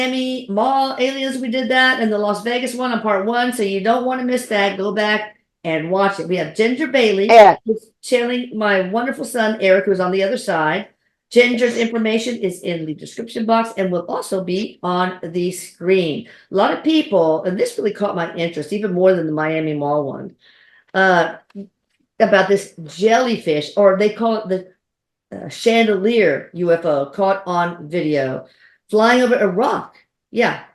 Miami Mall aliens, we did that, and the Las Vegas one on part 1. So you don't want to miss that. Go back and watch it. We have Ginger Bailey, Yeah. who's channeling my wonderful son Erik, who's on the other side. Ginger's information is in the description box and will also be on the screen. A lot of people, and this really caught my interest even more than the Miami Mall one, about this jellyfish, or they call it the chandelier UFO, caught on video, flying over Iraq. Yeah,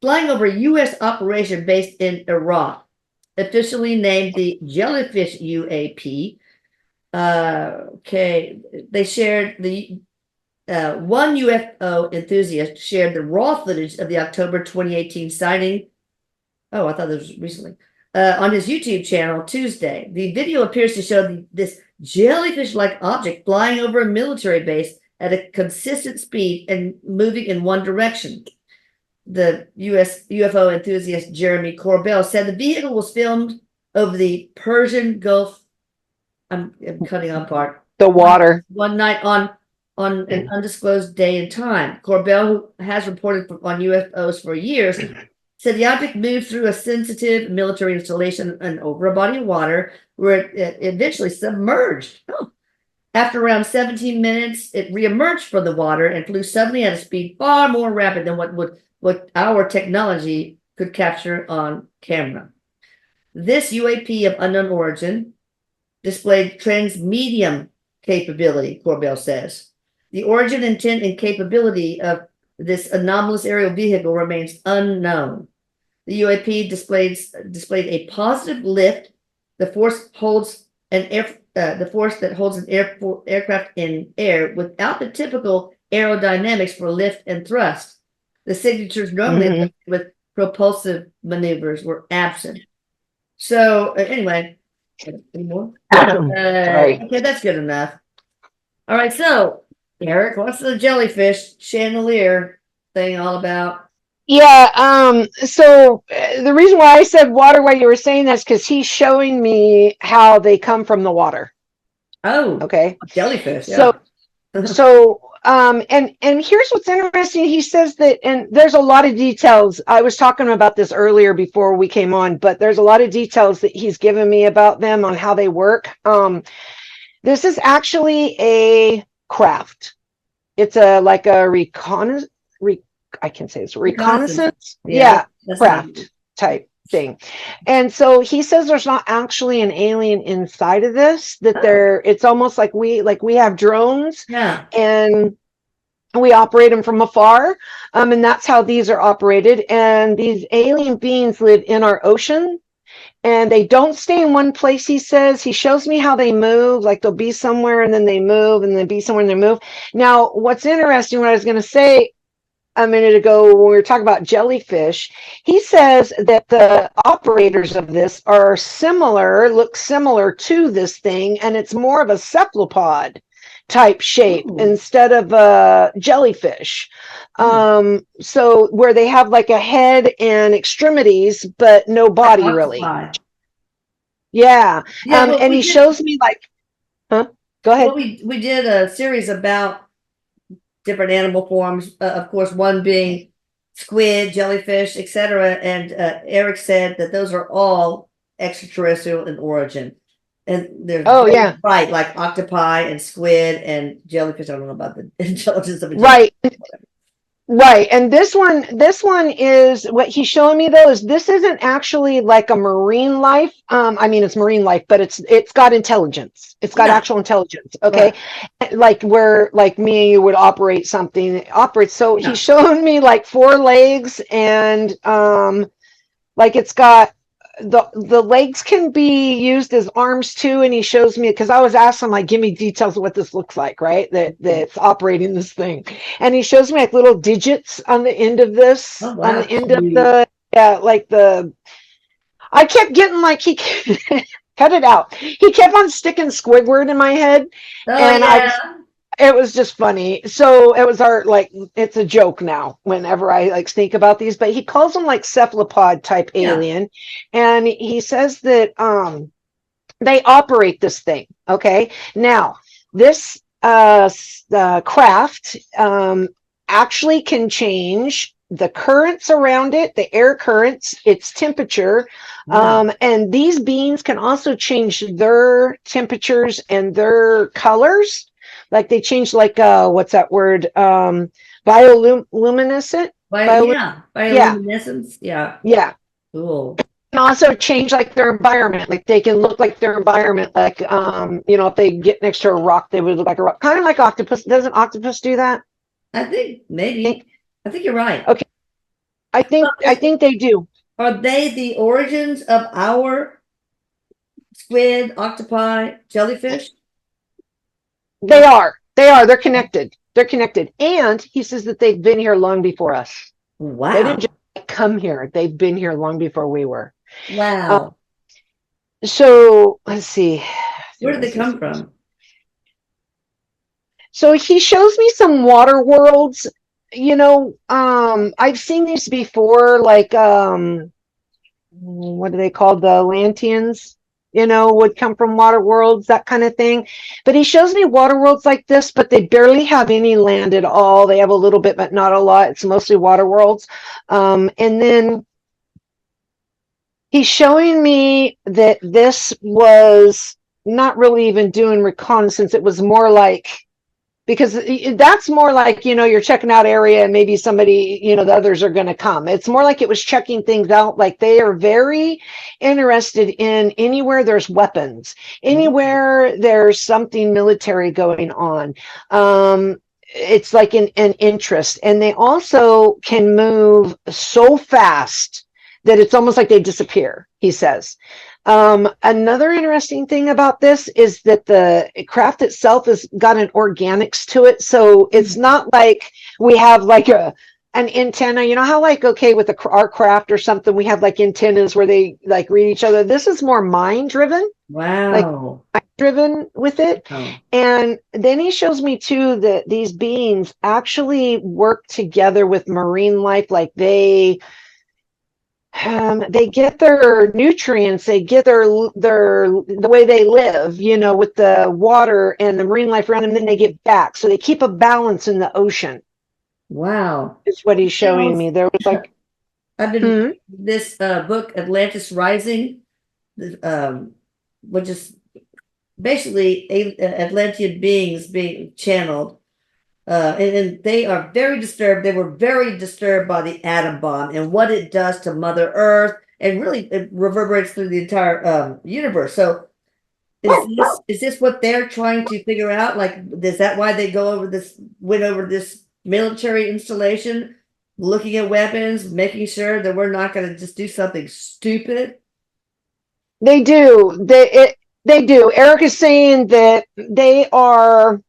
flying over a U.S. operation based in Iraq, officially named the Jellyfish UAP. Okay, they shared the one UFO enthusiast shared the raw footage of the October 2018 sighting. Oh, I thought this was recently. On his YouTube channel Tuesday. The video appears to show this jellyfish-like object flying over a military base at a consistent speed and moving in one direction. The U.S. UFO enthusiast Jeremy Corbell said the vehicle was filmed over the Persian Gulf. I'm cutting on part. The water. One night on an undisclosed day and time. Corbell, who has reported on UFOs for years, said the object moved through a sensitive military installation and over a body of water where it eventually submerged. Oh. After around 17 minutes, it reemerged from the water and flew suddenly at a speed far more rapid than what our technology could capture on camera. This UAP of unknown origin displayed transmedium capability, Corbell says. The origin, intent, and capability of this anomalous aerial vehicle remains unknown. The UAP displayed a positive lift. The force that holds an aircraft in air without the typical aerodynamics for lift and thrust. The signatures normally with propulsive maneuvers were absent. So anyway, any more? Sorry. Okay, that's good enough. All right, so Erik, what's the jellyfish chandelier thing all about? Yeah, so the reason why I said water while you were saying that's because he's showing me how they come from the water. Oh, okay. Jellyfish. Yeah. And here's what's interesting. He says that, and there's a lot of details. I was talking about this earlier before we came on, but there's a lot of details that he's given me about them on how they work. This is actually a craft. It's like a reconnaissance. Yeah, craft type thing. And so he says there's not actually an alien inside of this, that it's almost like we have drones, and we operate them from afar. And that's how these are operated. And these alien beings live in our ocean, and they don't stay in one place. He says, he shows me how they move, like they'll be somewhere and then they move, and then be somewhere and they move. Now, what's interesting, what I was going to say a minute ago when we were talking about jellyfish, he says that the operators of this look similar to this thing, and it's more of a cephalopod type shape instead of a jellyfish. So where they have like a head and extremities, but no body really. Yeah. And he shows me like, go ahead. Well, we did a series about different animal forms, of course, one being squid, jellyfish, etc. And Erik said that those are all extraterrestrial in origin. And they're right, like octopi and squid and jellyfish. I don't know about the intelligence of a jellyfish. Right. And this one is what he's showing me though, is this isn't actually like a marine life. I mean, it's marine life, but it's got intelligence. It's got actual intelligence. Okay. Right. Like where like me and you would operate something operates. So he's showing me like 4 legs, and like it's got the legs can be used as arms too. And he shows me, because I was asking like, give me details of what this looks like, right? That's operating this thing. And he shows me like little digits on the end of this, on the end of the, I kept getting like, he cut it out. He kept on sticking Squidward in my head. It was just funny. So it was it's a joke now whenever I like think about these, but he calls them like cephalopod type alien. And he says that they operate this thing. Okay. Now this craft actually can change the currents around it, the air currents, its temperature. Wow. And these beings can also change their temperatures and their colors. Like they change, like, what's that word? Bioluminescent? Yeah. Yeah. Bioluminescence. Yeah. Yeah. Cool. Can also change like their environment. Like they can look like their environment. Like, if they get next to a rock, they would look like a rock. Kind of like octopus. Doesn't octopus do that? I think maybe. I think you're right. Okay. I think they do. Are they the origins of our squid, octopi, jellyfish? They are. They are. They're connected. They're connected. And he says that they've been here long before us. Wow. They didn't just come here. They've been here long before we were. Wow. So let's see. Where did they come from? So he shows me some water worlds. I've seen these before, like what are they called? The Atlanteans, would come from water worlds, that kind of thing. But he shows me water worlds like this, but they barely have any land at all. They have a little bit, but not a lot. It's mostly water worlds. And then he's showing me that this was not really even doing reconnaissance. It was more like, because that's more like, you're checking out area and maybe somebody, the others are going to come. It's more like it was checking things out. Like they are very interested in anywhere there's weapons, anywhere there's something military going on. It's like an interest. And they also can move so fast that it's almost like they disappear, he says. Another interesting thing about this is that the craft itself has got an organics to it. So it's not like we have like an antenna, how like, okay, with our craft or something, we have like antennas where they like read each other. This is more mind driven. Wow. Like mind driven with it. Oh. And then he shows me too that these beings actually work together with marine life. Like they get their nutrients, they get their the way they live, with the water and the marine life around them, then they get back. So they keep a balance in the ocean. Wow. Is what he's showing me. There was like, I've been this book, Atlantis Rising, which is basically Atlantean beings being channeled. And they are very disturbed. They were very disturbed by the atom bomb and what it does to Mother Earth, and really it reverberates through the entire universe. So is this what they're trying to figure out? Like, is that why they went over this military installation, looking at weapons, making sure that we're not going to just do something stupid? They do. They do. Erik is saying that they are.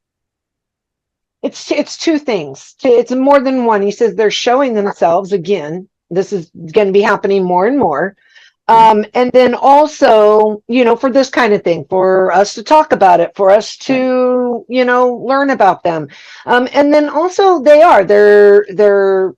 It's two things. It's more than one. He says they're showing themselves again. This is going to be happening more and more. And then also, for this kind of thing, for us to talk about it, for us to, learn about them. And then also they're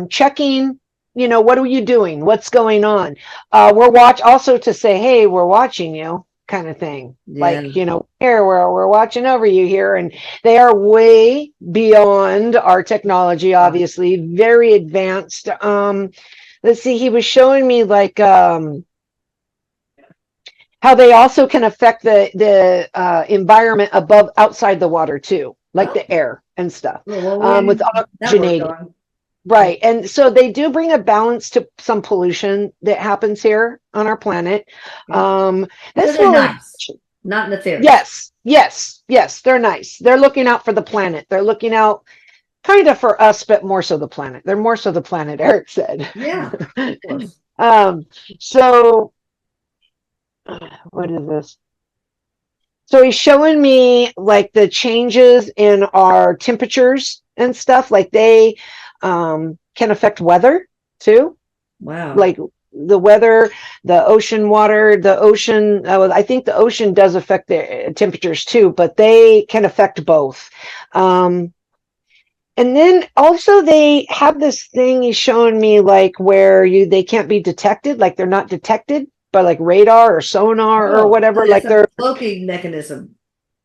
checking, what are you doing? What's going on? We're also to say, hey, we're watching you. Kind of thing. Like, here we're watching over you here, and they are way beyond our technology, obviously very advanced. Let's see, he was showing me like how they also can affect the environment outside the water too, like the air and stuff, with oxygenating. Right. And so they do bring a balance to some pollution that happens here on our planet. That's really nice. Not nefarious. Yes. They're nice. They're looking out for the planet. They're looking out kind of for us, but more so the planet. They're more so the planet, Erik said. Yeah. Of course. So what is this? So he's showing me like the changes in our temperatures and stuff. Like they can affect weather too. Wow. Like the weather, the ocean water, the ocean. I think the ocean does affect the temperatures too, but they can affect both. And then also they have this thing he's showing me, like where they can't be detected, like they're not detected by like radar or sonar or whatever. Like they're cloaking mechanism,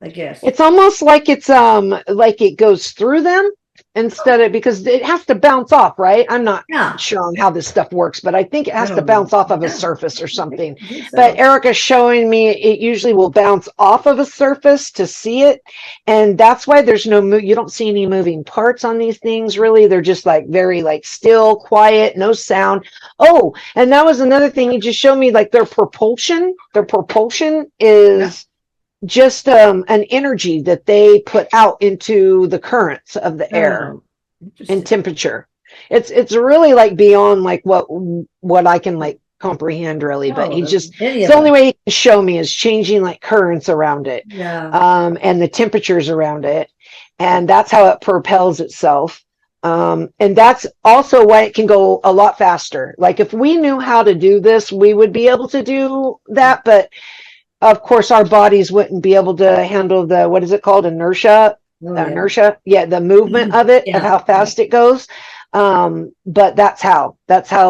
I guess. It's almost like it's like it goes through them. instead of, because it has to bounce off, right? I'm not Yeah. sure on how this stuff works, but I think it has to bounce off of a surface or something. I think so. But Erica's showing me it usually will bounce off of a surface to see it. And that's why there's you don't see any moving parts on these things, really. They're just like very like still, quiet, no sound. Oh, and that was another thing. You just showed me like their propulsion. Their propulsion is just an energy that they put out into the currents of the air and temperature. It's really like beyond like what I can like comprehend, really. But he just, it's the only way he can show me is changing like currents around it, and the temperatures around it, and that's how it propels itself. And that's also why it can go a lot faster. Like if we knew how to do this, we would be able to do that, but of course, our bodies wouldn't be able to handle the, what is it called? Inertia. Inertia. Yeah, the movement of it, of how fast it goes. But that's how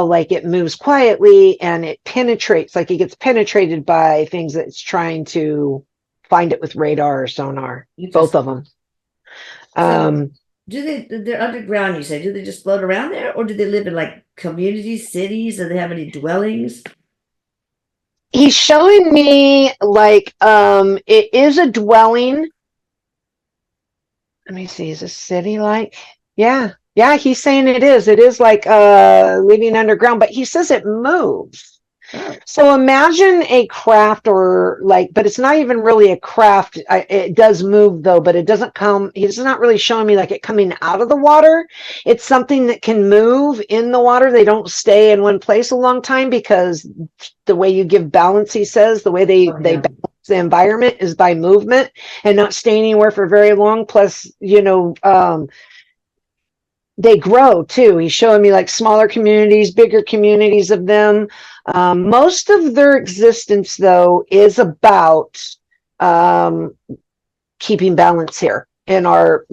like it moves quietly and it penetrates, like it gets penetrated by things that it's trying to find it with radar or sonar. Both of them. They're underground, you say? Do they just float around there, or do they live in like communities, cities? Do they have any dwellings? He's showing me like it is a dwelling. Let me see, is a city like? Yeah, he's saying it is. It is like living underground, but he says it moves. So imagine a craft, or like, but it's not even really a craft. It does move though, but it doesn't come, he's not really showing me like it coming out of the water. It's something that can move in the water. They don't stay in one place a long time because the way you give balance, he says, the way they balance the environment is by movement and not staying anywhere for very long. Plus, they grow too. He's showing me like smaller communities, bigger communities of them. Most of their existence, though, is about keeping balance here in our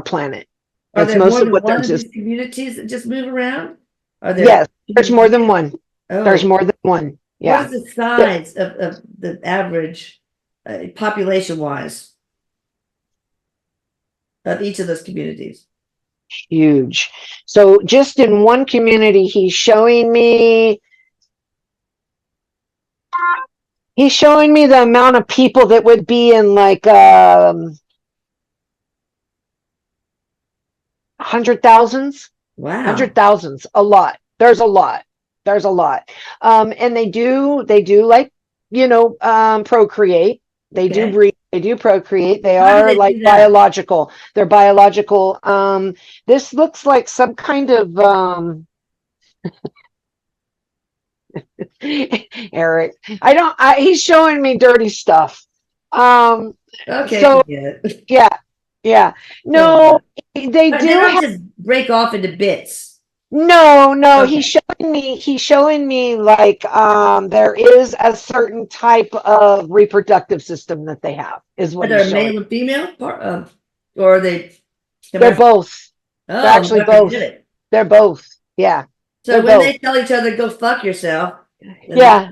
planet. Are there more than one of these communities that just move around? Yes, there's more than one. There's more than one. Yeah. What is the size of the average population-wise of each of those communities? Huge. So just in one community, he's showing me the amount of people that would be in like 100,000s. Wow. 100,000s. A lot. There's a lot. And they do like, procreate. They do breed. They do procreate. They are like biological. They're biological. This looks like some kind of Erik. He's showing me dirty stuff. Okay. So yeah. No, they do not just break off into bits. No. Okay. He's showing me like there is a certain type of reproductive system that they have. Is what they're male and female, or are they? They're both. They're actually both. They're both. Yeah. So when they tell each other, "Go fuck yourself." Yeah.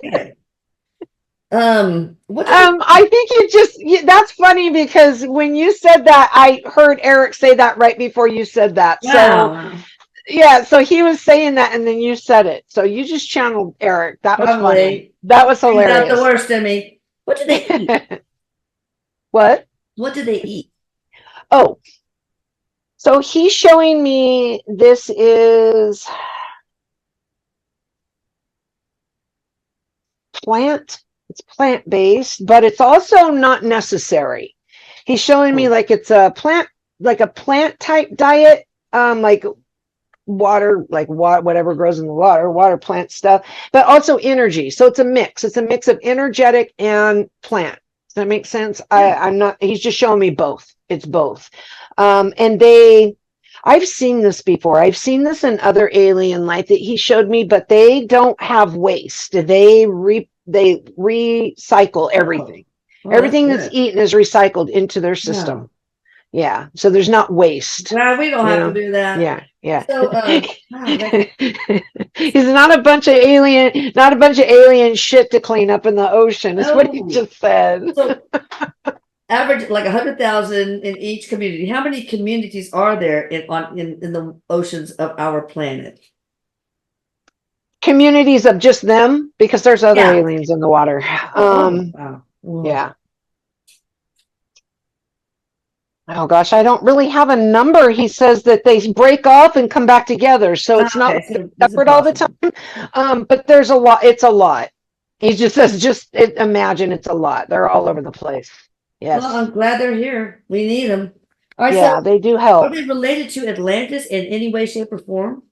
Okay. I think that's funny because when you said that, I heard Erik say that right before you said that. Wow. So yeah, so he was saying that and then you said it. So you just channeled Erik. That was funny. That was hilarious. Not the worst in me. What do they eat? What do they eat? Oh, so he's showing me this is plant. It's plant-based, but it's also not necessary. He's showing me like it's a plant type diet, like water, whatever grows in the water plant stuff, but also energy. So it's a mix. It's a mix of energetic and plant. Does that make sense? Yeah. He's just showing me both. It's both. And I've seen this before. I've seen this in other alien life that he showed me, but they don't have waste. They recycle everything. Everything that's eaten is recycled into their system. Yeah. So there's not waste. Well, we don't have to do that. Yeah. So, he's not a bunch of alien shit to clean up in the ocean. Is what he just said. So, average like 100,000 in each community. How many communities are there in the oceans of our planet? Communities of just them, because there's other Yeah. aliens in the water. Wow. Yeah. Oh gosh, I don't really have a number. He says that they break off and come back together, so it's not like so they're separate all the time. But there's a lot. It's a lot. He just says, imagine it's a lot. They're all over the place. Yes. Well, I'm glad they're here. We need them. All right, Yeah, so they do are help. they related to Atlantis in any way, shape, or form?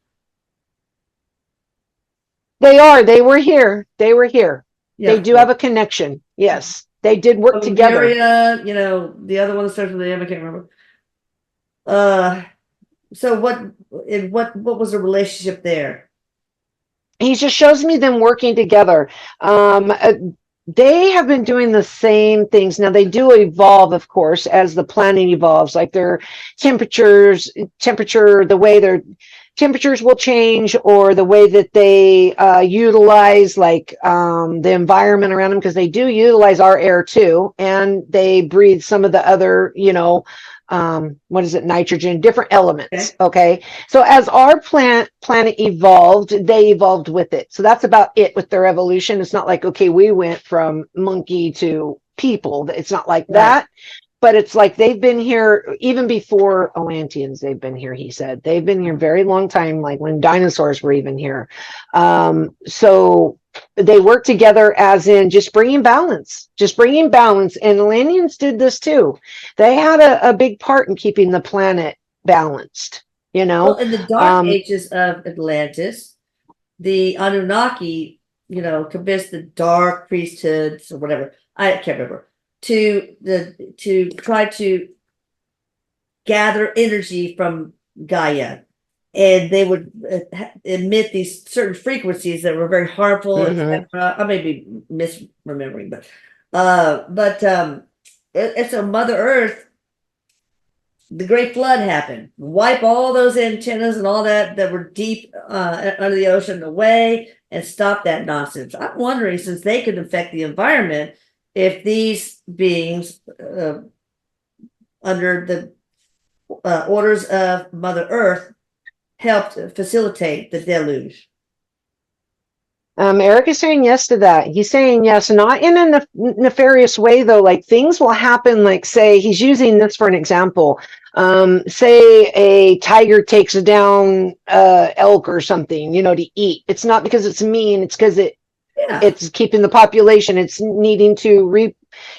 They are. They were here. They were here. Yeah. They do have a connection. Yes, they did work together. You know, the other one that starts with the M, I can't remember. So what was the relationship there? He just shows me them working together. They have been doing the same things. Now they do evolve, of course, as the planet evolves, like their the way their temperatures will change, or the way that they utilize like the environment around them, because they do utilize our air too, and they breathe some of the other, what is it, nitrogen, different elements. Okay, so as our planet evolved, they evolved with it. So that's about it with their evolution. It's not like, okay, we went from monkey to people. It's not like that. But it's like they've been here even before Atlanteans. They've been here, he said. They've been here a very long time, like when dinosaurs were even here. So they work together, as in just bringing balance. And Atlanteans did this too. They had a big part in keeping the planet balanced, Well, in the dark ages of Atlantis, the Anunnaki, convinced the dark priesthoods or whatever, I can't remember, to try to gather energy from Gaia, and they would emit these certain frequencies that were very harmful. I may be misremembering, but it's a Mother Earth. The Great Flood happened, wipe all those antennas and all that were deep under the ocean away, and stop that nonsense. I'm wondering, since they could affect the environment, if these beings under the orders of Mother Earth helped facilitate the deluge. Erik is saying yes to that. He's saying yes, not in a nefarious way, though. Like things will happen, like say, he's using this for an example. Say a tiger takes down elk or something, to eat. It's not because it's mean, it's because it's keeping the population. It's needing to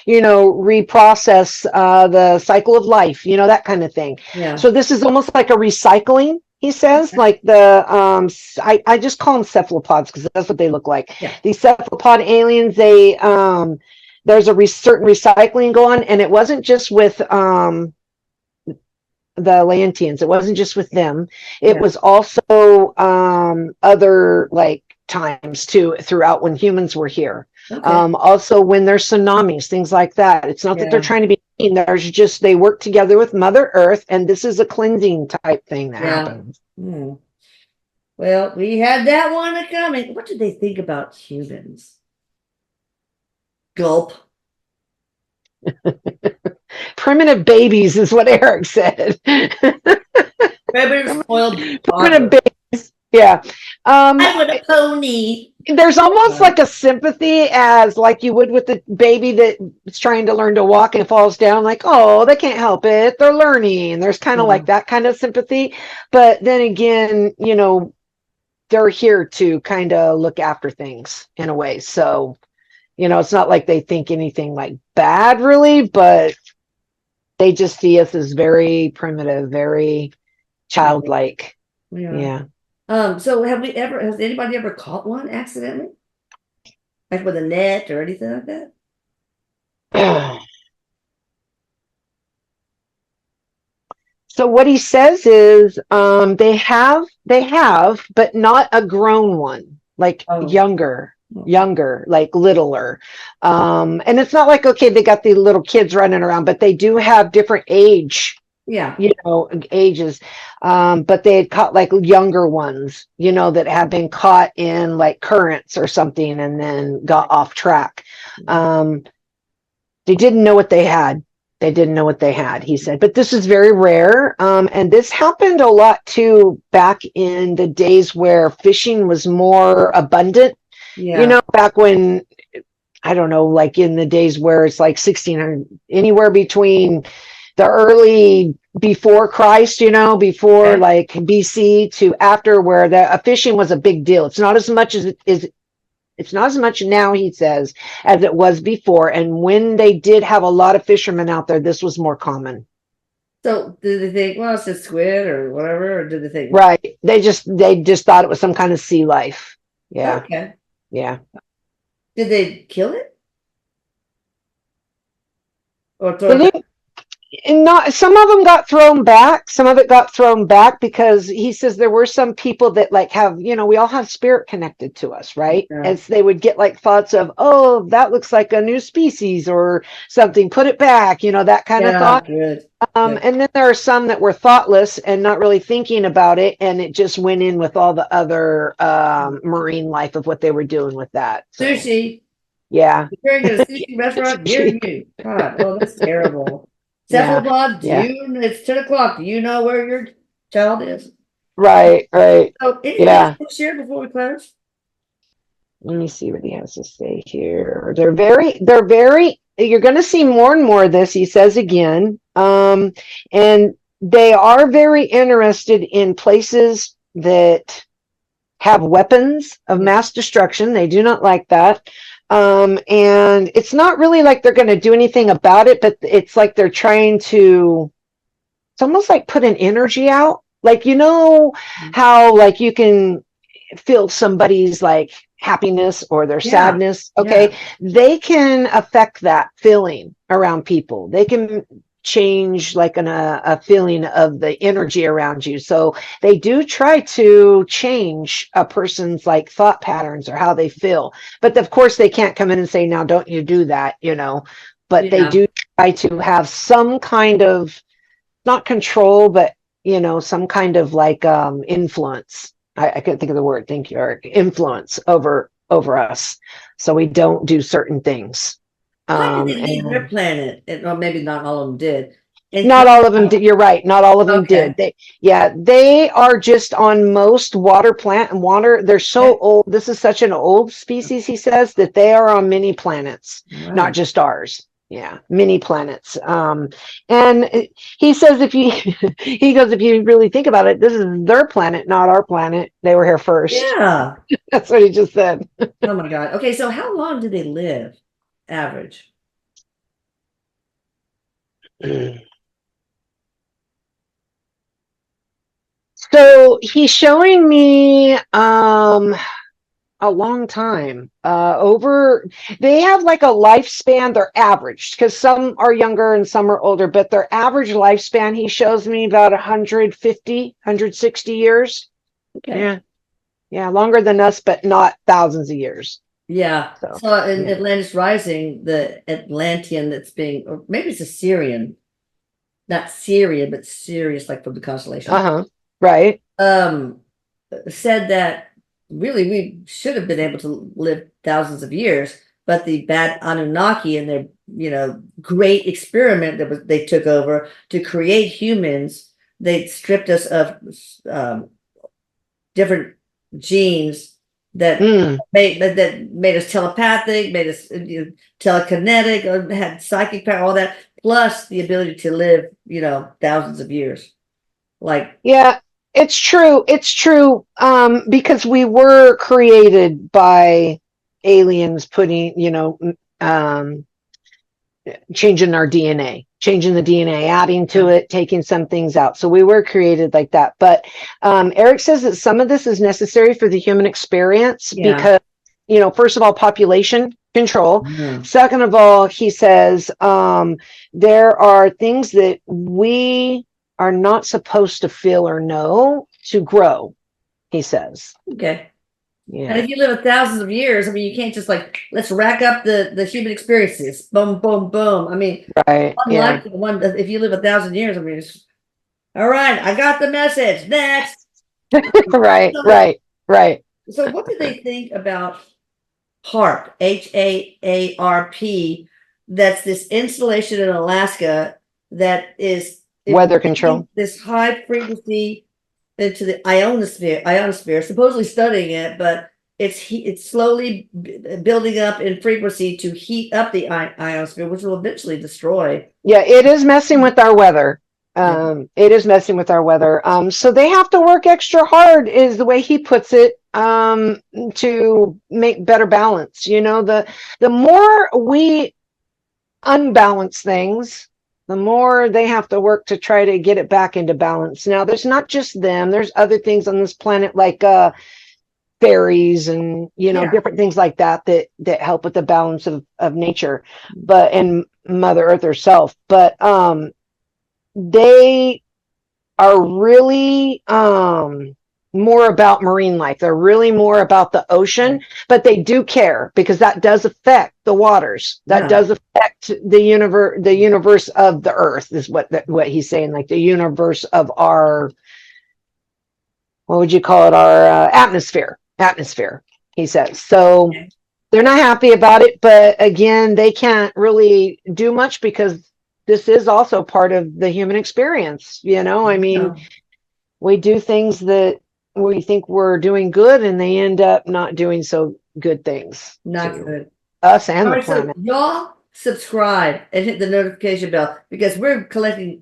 reprocess the cycle of life, that kind of thing. Yeah. So this is almost like a recycling, he says, like the I just call them cephalopods because that's what they look like. Yeah. These cephalopod aliens, they there's a certain recycling going on, and it wasn't just with the Atlanteans. It wasn't just with them. It was also other like times too, throughout when humans were here. Also when there's tsunamis, things like that. It's not that they're trying to be mean. There's just, they work together with Mother Earth, and this is a cleansing type thing that happens. Well, we had that one coming. What did they think about humans? Gulp. Primitive babies is what Erik said. Primitive babies. Yeah. I want a pony. There's almost like a sympathy, as like you would with the baby that's trying to learn to walk and falls down, like, oh, they can't help it, they're learning. There's kind of like that kind of sympathy. But then again, they're here to kind of look after things in a way. So, it's not like they think anything like bad really, but they just see us as very primitive, very childlike. Yeah. So has anybody ever caught one accidentally? Like with a net or anything like that? So what he says is they have, but not a grown one, like younger, like littler. And it's not like, okay, they got the little kids running around, but they do have different age. Ages. But they had caught like younger ones, that have been caught in like currents or something and then got off track. They didn't know what they had. They didn't know what they had, he said. But this is very rare. And this happened a lot too back in the days where fishing was more abundant. Yeah. You know, back when, I don't know, like in the days where it's like 1600, anywhere between the early before Christ, you know, before like BC to after, where the fishing was a big deal. It's not as much as it is. It's not as much now, he says, as it was before. And when they did have a lot of fishermen out there, this was more common. So did they think, well, it's just squid or whatever, or did they think? Right. They just thought it was some kind of sea life. Yeah. Okay. Yeah. Did they kill it? Or throw They it back? didn't. And not, some of them got thrown back. Some of it got thrown back because he says there were some people that like have, you know, we all have spirit connected to us, right? Yeah. As they would get like thoughts of, oh, that looks like a new species or something, put it back, you know, that kind of thought. Good. And then there are some that were thoughtless and not really thinking about it, and it just went in with all the other marine life of what they were doing with that. So, sushi. Yeah. If you're going to a sushi restaurant, near you. God, oh, that's terrible. Cephalopod, it's 10 o'clock. Do you know where your child is? Right. So, anything else to share before we close? Let me see what he has to say here. They're very, you're going to see more and more of this, he says again. And they are very interested in places that have weapons of mass destruction. They do not like that. And it's not really like they're going to do anything about it, but it's like they're trying to, it's almost like put an energy out. Like, you know how like you can feel somebody's like happiness or their sadness. Okay. They can affect that feeling around people. They can change like a feeling of the energy around you. So they do try to change a person's like thought patterns or how they feel. But of course they can't come in and say, now don't you do that, you know, but they do try to have some kind of, not control, but you know, some kind of like influence. I couldn't think of the word. Thank you, Erik. Influence over us, so we don't do certain things. Why did they leave their planet? Or maybe not all of them did. Not all of them did. You're right. Not all of them did. They are just on most water plant and water. They're so old. This is such an old species, he says, that they are on many planets, not just ours. Yeah, mini planets. And he says he goes, if you really think about it, this is their planet, not our planet. They were here first. Yeah. That's what he just said. Oh my God. Okay, so how long do they live? Average. So he's showing me a long time. They have like a lifespan, they're averaged because some are younger and some are older, but their average lifespan, he shows me about 150, 160 years. Okay. Yeah, longer than us, but not thousands of years. Yeah. So in Atlantis Rising, the Atlantean that's being, or maybe it's a Syrian, not Syria, but Sirius, like from the constellation. Right. Said that really we should have been able to live thousands of years, but the bad Anunnaki and their, you know, great experiment that they took over to create humans, they stripped us of different genes that made us telepathic, made us telekinetic, had psychic power, all that, plus the ability to live, you know, thousands of years. Like, yeah, it's true. It's true. Because we were created by aliens putting, you know, changing our DNA, changing the DNA, adding to it, taking some things out. So we were created like that. But Erik says that some of this is necessary for the human experience because, you know, first of all, population control. Second of all, he says there are things that we are not supposed to feel or know to grow, he says. Okay. Yeah. And if you live thousands of years, I mean, you can't just like, let's rack up the human experiences. Boom, boom, boom. I mean, unlike the one that if you live 1,000 years, I mean, it's, all right, I got the message. Next. Right. So what do they think about HAARP, HAARP, that's this installation in Alaska that is weather control. This high frequency into the ionosphere, supposedly studying it, but it's slowly building up in frequency to heat up the ionosphere, which will eventually destroy. Yeah, it is messing with our weather. It is messing with our weather. So they have to work extra hard, is the way he puts it, to make better balance. You know, the more we unbalance things, the more they have to work to try to get it back into balance. Now, there's not just them. There's other things on this planet, like fairies and, you know, different things like that help with the balance of nature, and Mother Earth herself. But they are really more about marine life. They're really more about the ocean, but they do care, because that does affect the waters. That does affect the universe of the Earth, is what he's saying, like the universe of our, what would you call it, our atmosphere, he says. So they're not happy about it, but again, they can't really do much, because this is also part of the human experience. You know, I mean, we do things that we think we're doing good, and they end up not doing so good things. Not good. Us and the planet. So y'all subscribe and hit the notification bell, because we're collecting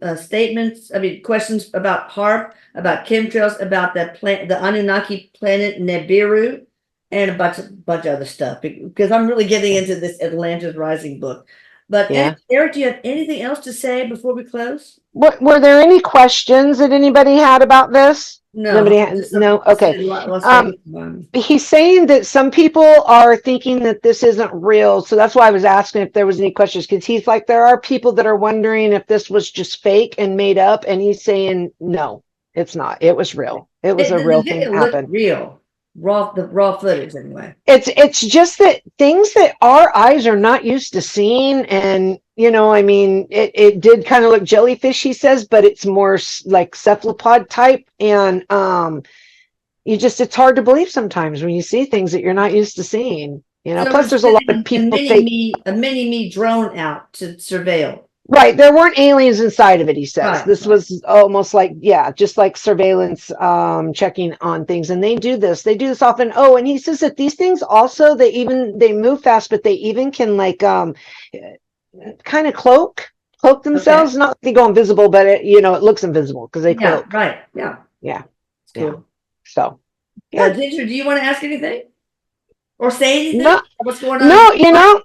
questions about HAARP, about chemtrails, about the Anunnaki planet Nibiru, and a bunch of other stuff, because I'm really getting into this Atlantis Rising book. But Erik, do you have anything else to say before we close? Were there any questions that anybody had about this? No. Nobody has. No. Okay. He's saying that some people are thinking that this isn't real, so that's why I was asking if there was any questions, because he's like, there are people that are wondering if this was just fake and made up, and he's saying no, it's not. It was real. It was a real thing that happened. Real. The raw footage anyway. It's just that things that our eyes are not used to seeing, and you know, I mean, it did kind of look jellyfish, he says, but it's more like cephalopod type, and it's hard to believe sometimes when you see things that you're not used to seeing. You know, so plus there's a lot of people a mini-me drone out to surveil. Right. There weren't aliens inside of it, he says. This was almost like, just like surveillance, checking on things. And they do this often. Oh, and he says that these things also, they move fast, but they even can like kind of cloak themselves. Not that they go invisible, but it looks invisible because they cloak. Right. Yeah. It's cool. So Ginger, do you want to ask anything? Or say anything? No, what's going on?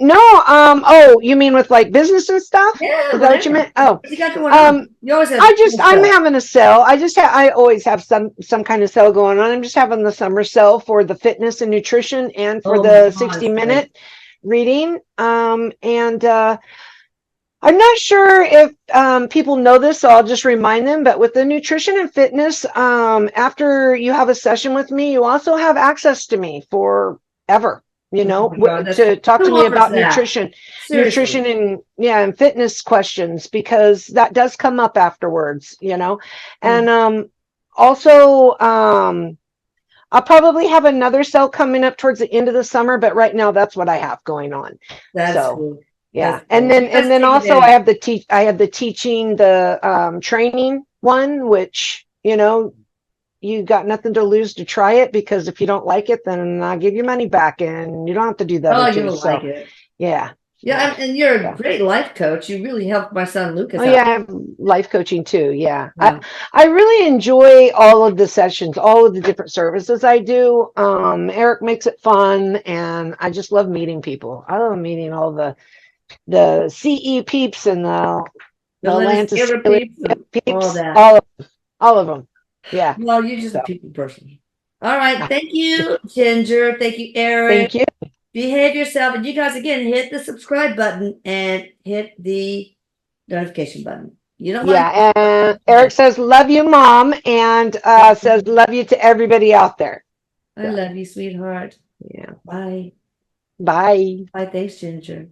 No, oh, you mean with like business and stuff? Yeah. Is that what you meant? Oh, what you got going on? You always have I'm having a sale. I always have some kind of sale going on. I'm just having the summer sale for the fitness and nutrition, and for the 60-minute reading. And I'm not sure if people know this, so I'll just remind them, but with the nutrition and fitness, after you have a session with me, you also have access to me forever. To talk to me about nutrition and fitness questions, because that does come up afterwards, and also I'll probably have another sale coming up towards the end of the summer, but right now that's what I have going on. That's cool. Yeah. And then also I have the teaching, the training one, which, you got nothing to lose to try it, because if you don't like it, then I'll give you money back, and you don't have to do that. Oh, you'll like it. Yeah. Yeah. And you're a great life coach. You really helped my son Lucas. Oh, yeah. I have life coaching too. Yeah. I really enjoy all of the sessions, all of the different services I do. Erik makes it fun, and I just love meeting people. I love meeting all the CE peeps and the Atlantis peeps, all of them. Yeah. Well, you're just a people person. All right. Thank you, Ginger. Thank you, Erik. Thank you. Behave yourself. And you guys, again, hit the subscribe button and hit the notification button. You know what? Yeah. And Erik says, love you, Mom. And says, love you to everybody out there. I love you, sweetheart. Yeah. Bye. Bye. Bye. Thanks, Ginger.